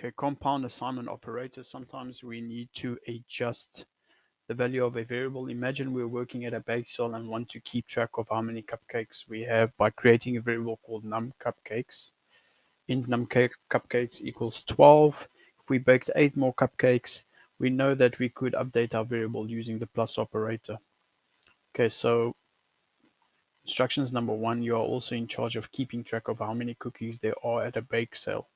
Okay, compound assignment operator. Sometimes we need to adjust the value of a variable. Imagine we're working at a bake sale and want to keep track of how many cupcakes we have by creating a variable called num cupcakes. Int num cupcakes equals 12. If we baked 8 more cupcakes, we know that we could update our variable using the plus operator. Okay, so instructions number 1, you are also in charge of keeping track of how many cookies there are at a bake sale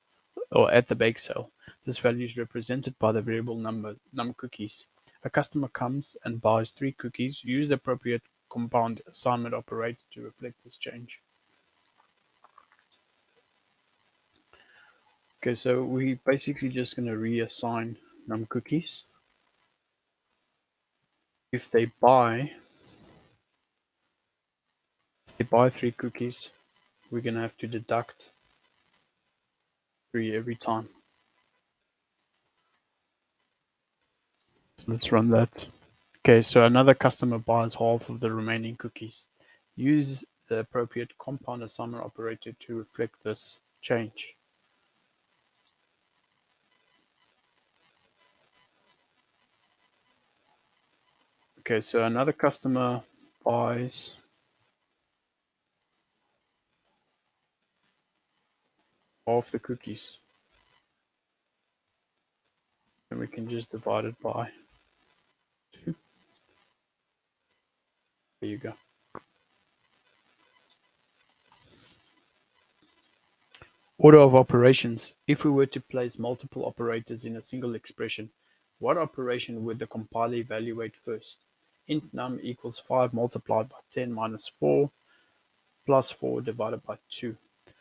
or at the bake sale. This value is represented by the variable number num cookies. A customer comes and buys 3 cookies. Use the appropriate compound assignment operator to reflect this change. Okay, so we basically just going to reassign num cookies. If they buy 3 cookies, we're going to have to deduct 3 every time. Let's run that. Okay, so another customer buys half of the remaining cookies. Use the appropriate compound assignment operator to reflect this change. Okay, so another customer buys half the cookies, and we can just divide it by 2. There you go. Order of operations. If we were to place multiple operators in a single expression, what operation would the compiler evaluate first? Int num equals 5 multiplied by 10 minus 4 plus 4 divided by 2.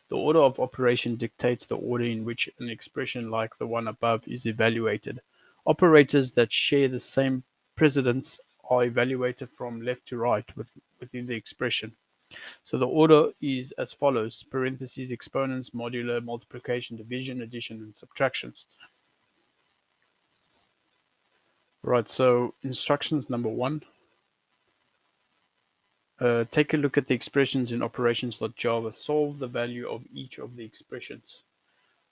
The order of operation dictates the order in which an expression like the one above is evaluated. Operators that share the same precedence are evaluated from left to right within the expression. So the order is as follows: parentheses, exponents, modular, multiplication, division, addition, and subtractions. Right, so instructions number 1. Take a look at the expressions in operations.java. Solve the value of each of the expressions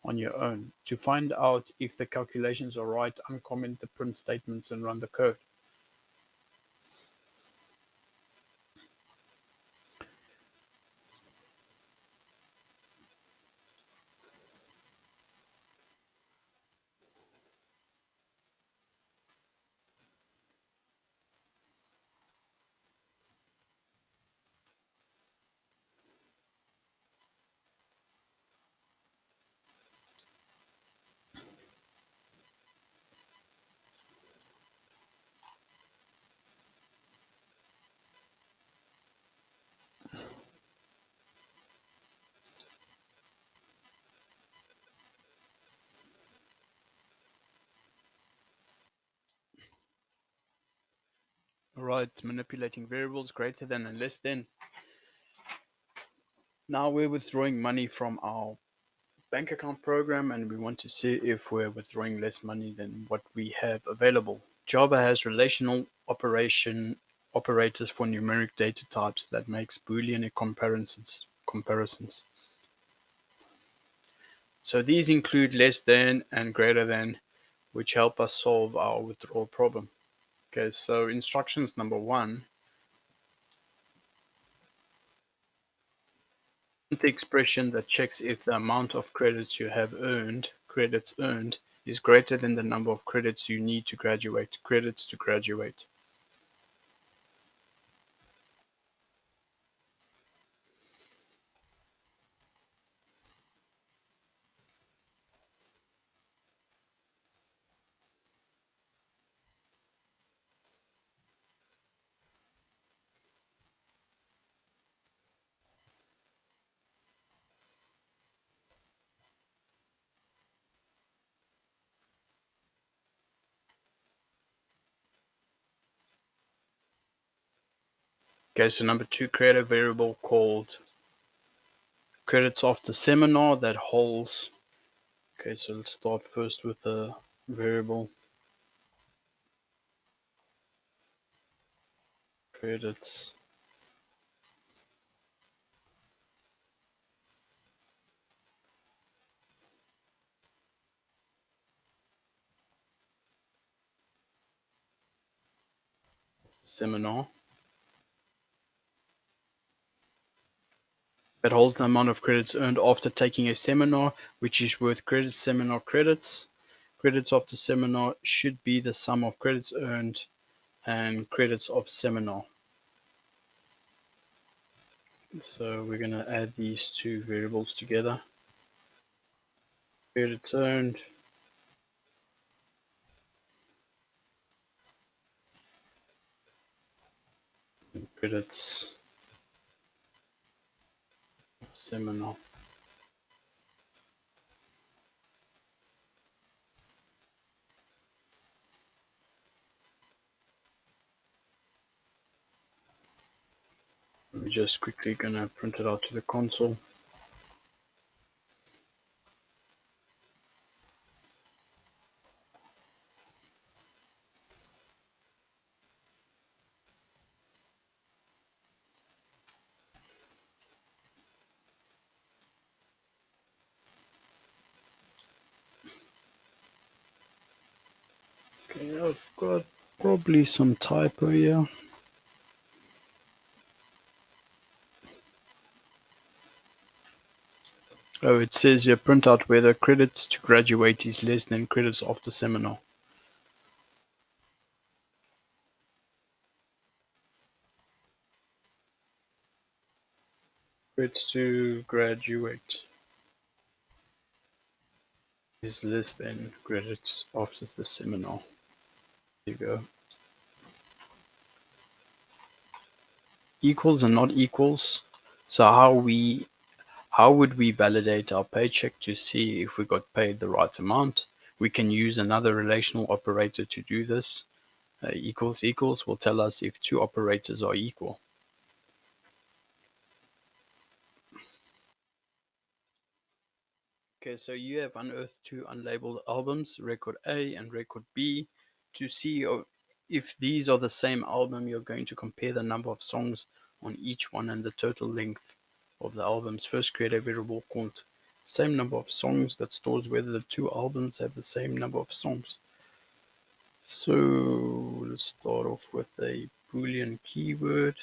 on your own. To find out if the calculations are right, uncomment the print statements and run the code. Right, manipulating variables greater than and less than. Now we're withdrawing money from our bank account program and we want to see if we're withdrawing less money than what we have available. Java has relational operators for numeric data types that makes Boolean comparisons. So these include less than and greater than, which help us solve our withdrawal problem. Okay, so instructions number 1. The expression that checks if the amount of credits you have earned, is greater than the number of credits you need to graduate, credits to graduate. Okay, so number 2, create a variable called credits after seminar that holds. Okay, so let's start first with the variable credits seminar that holds the amount of credits earned after taking a seminar, which is worth credits, seminar credits. Credits of the seminar should be the sum of credits earned and credits of seminar. So we're going to add these two variables together. Credits earned and credits seminar. We're just quickly going to print it out to the console. Okay, I've got probably some typo here. Oh, it says here print out whether credits to graduate is less than credits after seminar. Credits to graduate is less than credits after the seminar. There you go. Equals and not equals. So how would we validate our paycheck to see if we got paid the right amount? We can use another relational operator to do this. Equals equals will tell us if two operators are equal. Okay, so you have unearthed two unlabeled albums, record A and record B. To see if these are the same album, you're going to compare the number of songs on each one and the total length of the albums. First, create a variable called same number of songs that stores whether the two albums have the same number of songs. So let's start off with a Boolean keyword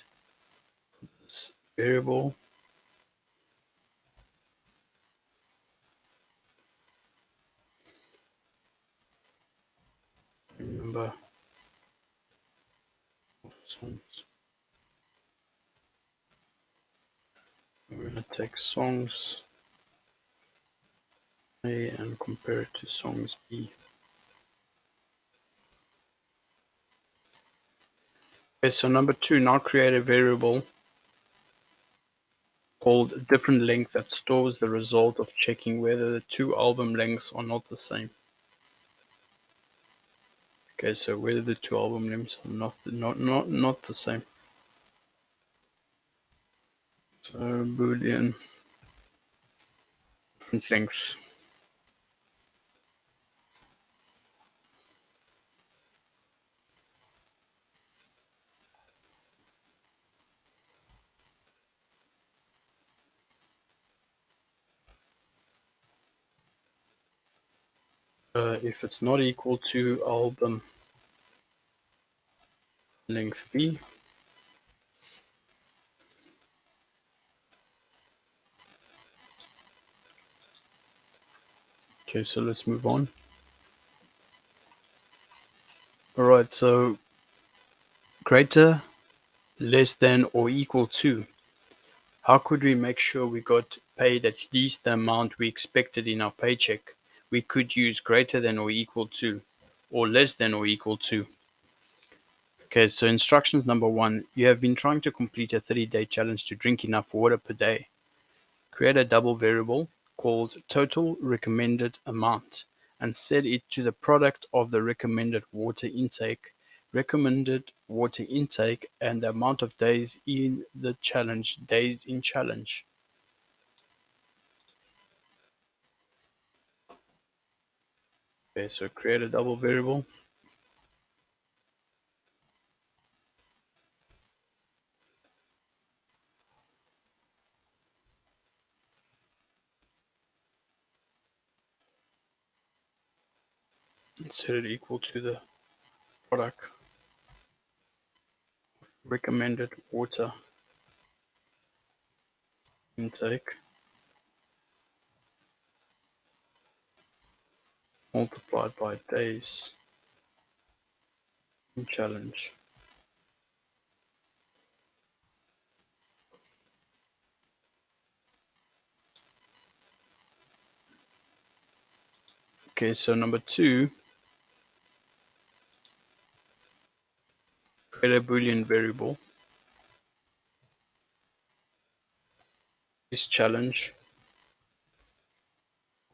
for this variable. Number of songs. We're going to take songs A and compare it to songs B. Okay, so number two, now create a variable called different length that stores the result of checking whether the two album lengths are not the same. Okay, so whether the two album lengths are not the same. So Boolean different lengths. If it's not equal to album length B, okay, so let's move on. All right, so greater, less than, or equal to. How could we make sure we got paid at least the amount we expected in our paycheck? We could use greater than or equal to, or less than or equal to. Okay, so instructions number one, you have been trying to complete a 30-day challenge to drink enough water per day. Create a double variable called total recommended amount and set it to the product of the recommended water intake, and the amount of days in the challenge, days in challenge. Okay, so create a double variable. And set it equal to the product. recommended water intake multiplied by days in challenge. Okay, so number 2, create a Boolean variable. Is challenge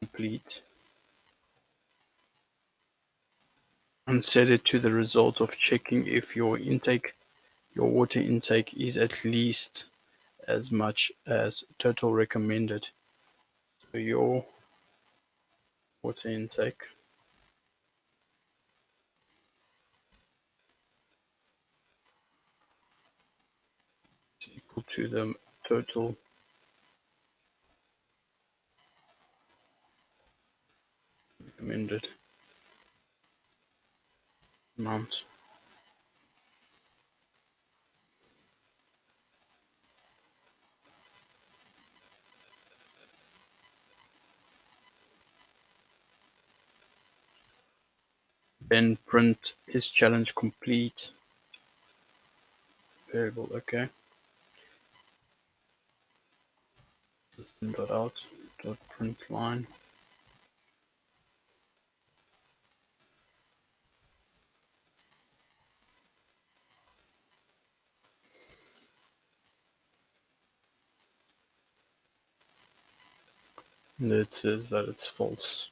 complete? And set it to the result of checking if your water intake is at least as much as total recommended. So your water intake is equal to the total recommended amount. Then print is challenge complete variable. Okay. System.out.println. And it says that it's false.